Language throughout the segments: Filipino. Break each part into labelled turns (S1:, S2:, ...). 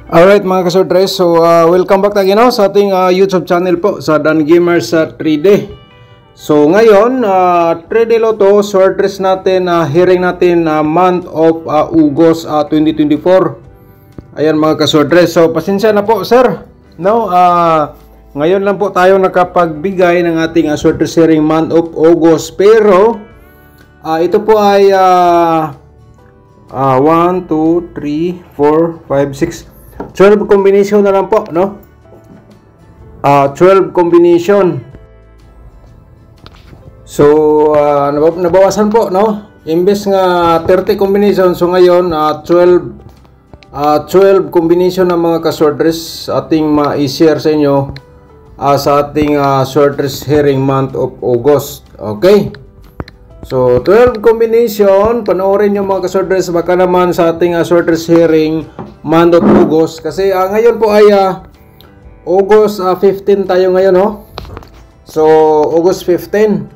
S1: Alright mga kasordres, so welcome back again sa ating YouTube channel po sa Dan Gamers 3D. So ngayon, 3D Lotto, swordress natin, hearing natin month of August 2024. Ayan mga kasordres, so pasensya na po sir. No, ngayon lang po tayo nakapagbigay ng ating swordress hearing month of August. Pero ito po ay 1, 2, 3, 4, 5, 6 12 combination na lang po, no? 12 combination. So, nabawasan po, no? Imbes nga 30 combination, so ngayon 12 combination ng mga kaswordress ating ma-share sa inyo sa ating swordress hearing month of August. Okay? So, 12 combination, panoorin nyo mga kaswordress, baka naman sa ating swordress hearing month of August. Kasi ngayon po ay August 15 tayo ngayon, no? So, August 15.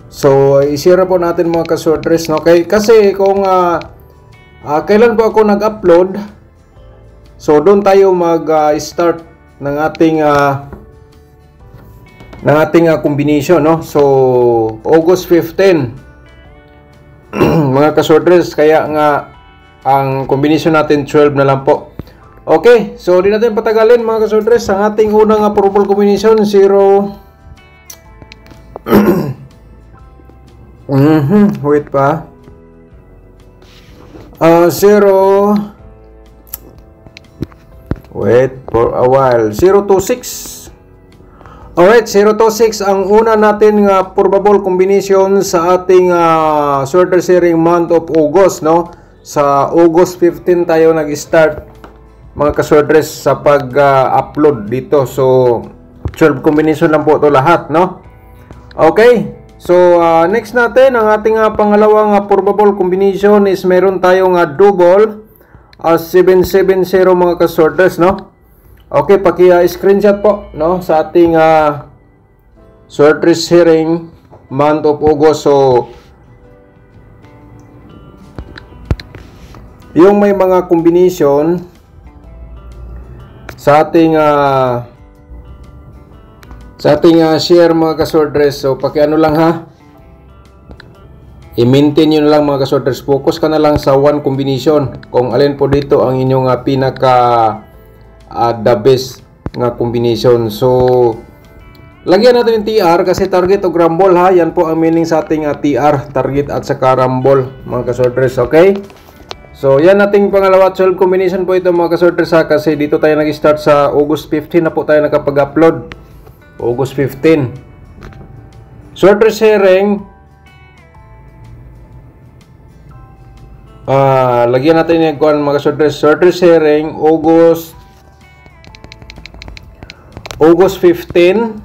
S1: So, isira po natin mga kaswordress, no? Okay? Kasi kung kailan po ako nag-upload, so doon tayo mag-start ng ating combination, no? So, August 15 mga kaswordress, kaya nga ang combination natin 12 na lang po. Okay, so di natin patagalin mga kaswordress. Ang ating unang purple combination 0 wait pa 0 wait for a while 026. Alright, 026 ang una natin nga probable combination sa ating swordress hearing month of August, no? Sa August 15 tayo nag-start mga kaswordress sa pag-upload dito. So 12 combination lang po ito lahat, no? Okay, so next natin ang ating pangalawang probable combination is meron tayong double 770 mga kaswordress, no? Okay, paki-screenshot po, no, sa ating swordress hearing month of August. So yung may mga combination sa ating share mga kaswordress. So pakiano lang ha, i-maintain nyo na lang mga kaswordress. Focus ka na lang sa one combination kung alin po dito ang inyong pinaka the best nga combination. So lagyan natin yung TR kasi target o rumble ha. Yan po ang meaning sa ating TR, target at saka rumble mga kaswordress. Okay, so yan nating pangalawa 12 combination po ito mga kaswordress ha, kasi dito tayo nag-start sa August 15 na po tayo nakapag-upload. August 15 swordress hearing, lagyan natin yung mga kaswordress. Swordress hearing August 15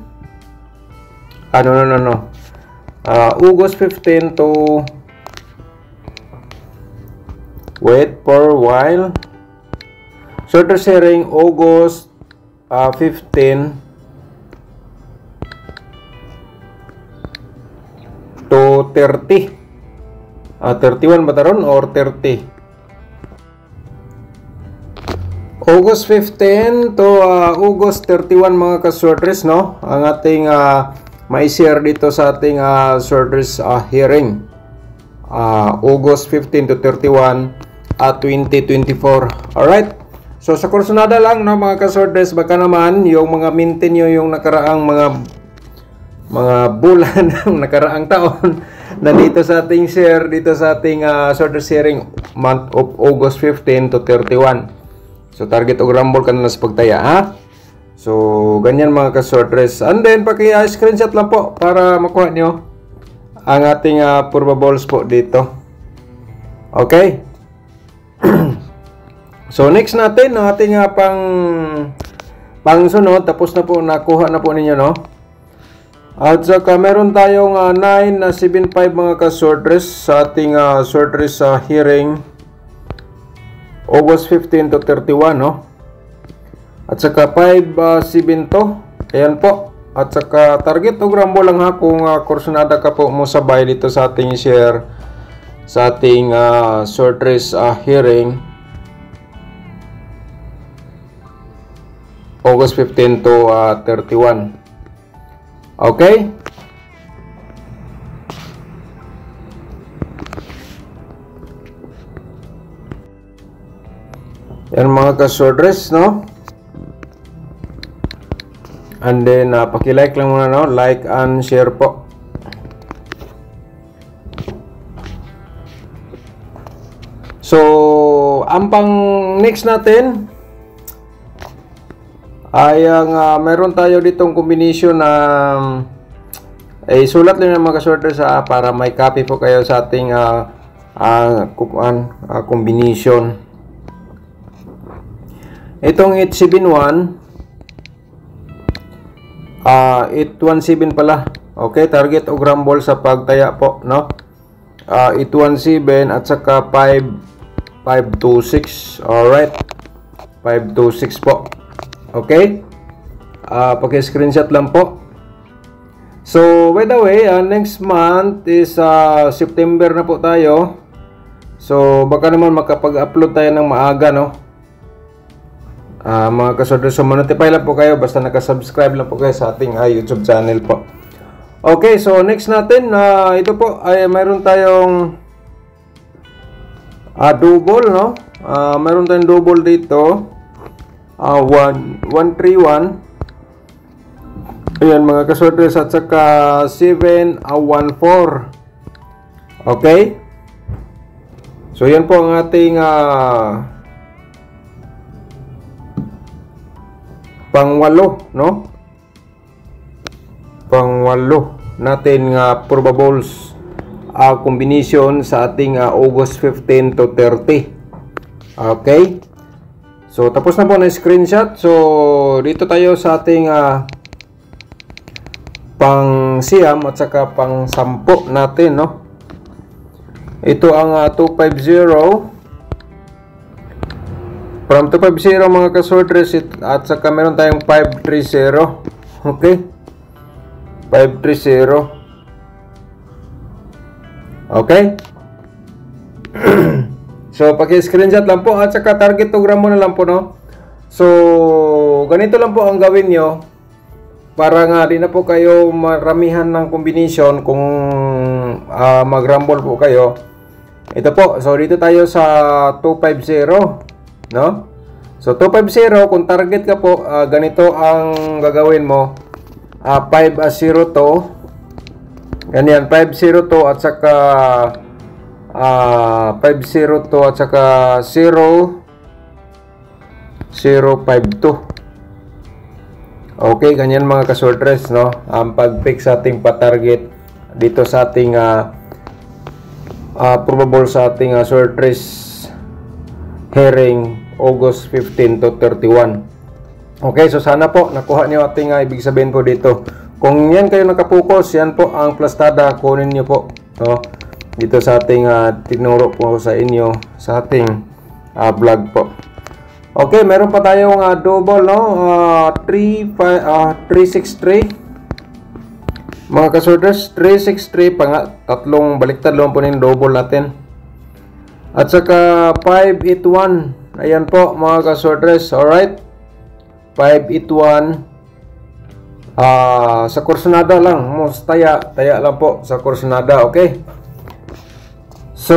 S1: August 15 to wait for a while. Swordress hearing August 15 to 30. 31 ba taron or 30? August 15 to August 31 mga kaswordress, no? Ang ating mai-share dito sa ating swordress hearing August 15 to 31 2024. Alright, so sa kursunada lang, no mga kaswordress, baka naman yung mga maintain nyo yung nakaraang mga bulan ng nakaraang taon na dito sa ating share dito sa ating swordress hearing month of August 15 to 31. So target o rumble ka na lang sa pagtaya, ha? So ganyan mga kaswordress. And then paki-screenshot lang po para makuha nyo ang ating probables po dito. Okay. So next natin ang ating pangsunod, tapos na po, nakuha na po ninyo, no? At saka meron tayong 9 na 7.5 mga kaswordress sa ating swordress hearing August 15 to 31, no? At saka 5.7 to. Ayan po. At saka target o rumble lang ha kung kursunada ka po mo sabay dito sa ating share sa ating swordress hearing August 15 to 31. Okay? Yan mga ka-swordress, no? And then, paki-like lang muna, no? Like and share po. So, ang pang next natin ay ang meron tayo ditong combination na sulat lang ng mga ka-sorters para may copy po kayo sa ating combination. Itong 871 817 pala. Okay, target o grumble sa pagtaya po, no? 817 at saka 526. Alright, 526 po. Okay, paki-screenshot lang po. So, by the way, next month is September na po tayo. So, baka naman makapag-upload tayo ng maaga, no? Mga ka-sorters, so notify lang po kayo basta nakasubscribe lang po kayo sa ating YouTube channel po. Okay, so next natin, ito po ay mayroon tayong double, no? Mayroon tayong double dito. 131. Ayan mga ka-sorters, at saka 714. Okay? So yan po ang ating pangwalo, no? Pangwalo natin probables combination sa ating August 15 to 30. Okay? So, tapos na po na screenshot. So, dito tayo sa ating pang siyam at saka pang 10 natin, no? Ito ang 250. From 250 mga ka-sorters at saka meron tayong 530. Okay? 530. Okay? So, paki-screenshot lang po at saka target to gram mo na lang po, no? So, ganito lang po ang gawin nyo para nga di na po kayo maramihan ng combination kung mag-rumble po kayo. Ito po, so dito tayo sa 250, no? So, 250, kung target ka po, ganito ang gagawin mo. 502. Ganyan, 502 at saka 502 at saka 0052. Okay, ganyan mga ka-sorters, no? Ang pag-pick sa ating pa-target dito sa ating probable sa ating sortress herring August 15 to 31. Okay, so sana po nakuha niyo ating ibig sabihin po dito. Kung yan kayo nakapokus, yan po ang plastada, kunin niyo po, no? Dito sa ating tinuro po sa inyo sa ating vlog po. Okay, meron pa tayong double, no? 363. Mga ka-sorters, 363 pa nga, tatlong baliktad lang po ng double natin. At saka 581. Ayan po mga ka-sorters, alright. 581. Sa kursunada lang, most taya lang po sa kursunada, okay? So,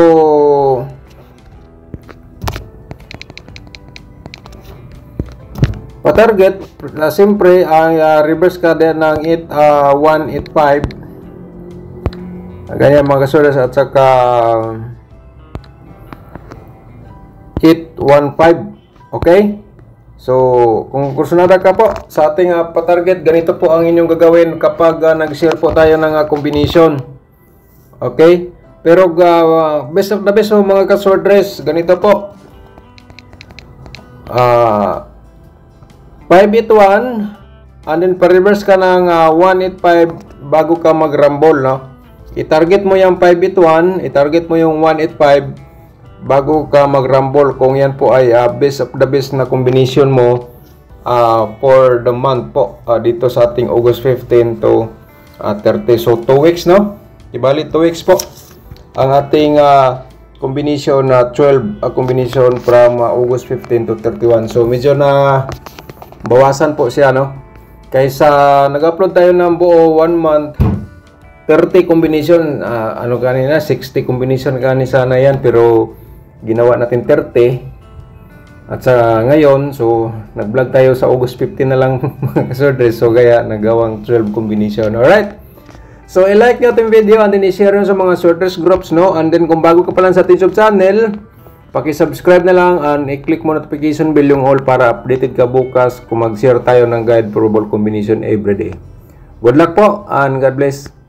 S1: pa-target, siyempre, ang reverse ka din ng 185. Ganyan mga ka-sorters, at saka 815, okay? So, kung kursunada ka po sa ating pa-target, ganito po ang inyong gagawin kapag nag-share po tayo ng combination. Okay? Pero best of the best mga ka-sortress, ganito po. 581 and then pa-reverse ka ng 185 bago ka mag-rumble, no? I-target mo yung 581, i-target mo yung 185 bago ka mag-rumble kung yan po ay best of the best na combination mo for the month po dito sa ating August 15 to 30. So 2 weeks, no? Ibali 2 weeks po ang ating combination na 12 combination from August 15 to 31. So medyo na bawasan po siya, no? Kaysa nag-upload tayo ng buo 1 month, 30 combination, ano kanina, 60 combination kanina sana yan, pero ginawa natin 30. At sa ngayon, so nag-vlog tayo sa August 15 na lang mga kasworders, so kaya nagawang 12 combination. Alright? So i-like nyo itong video and then i-share nyo sa mga sworders groups, no? And then kung bago ka pa lang sa YouTube channel, paki-subscribe na lang and i-click mo notification bell yung all para updated ka bukas kung mag-share tayo ng guide for ball combination everyday. Good luck po and God bless.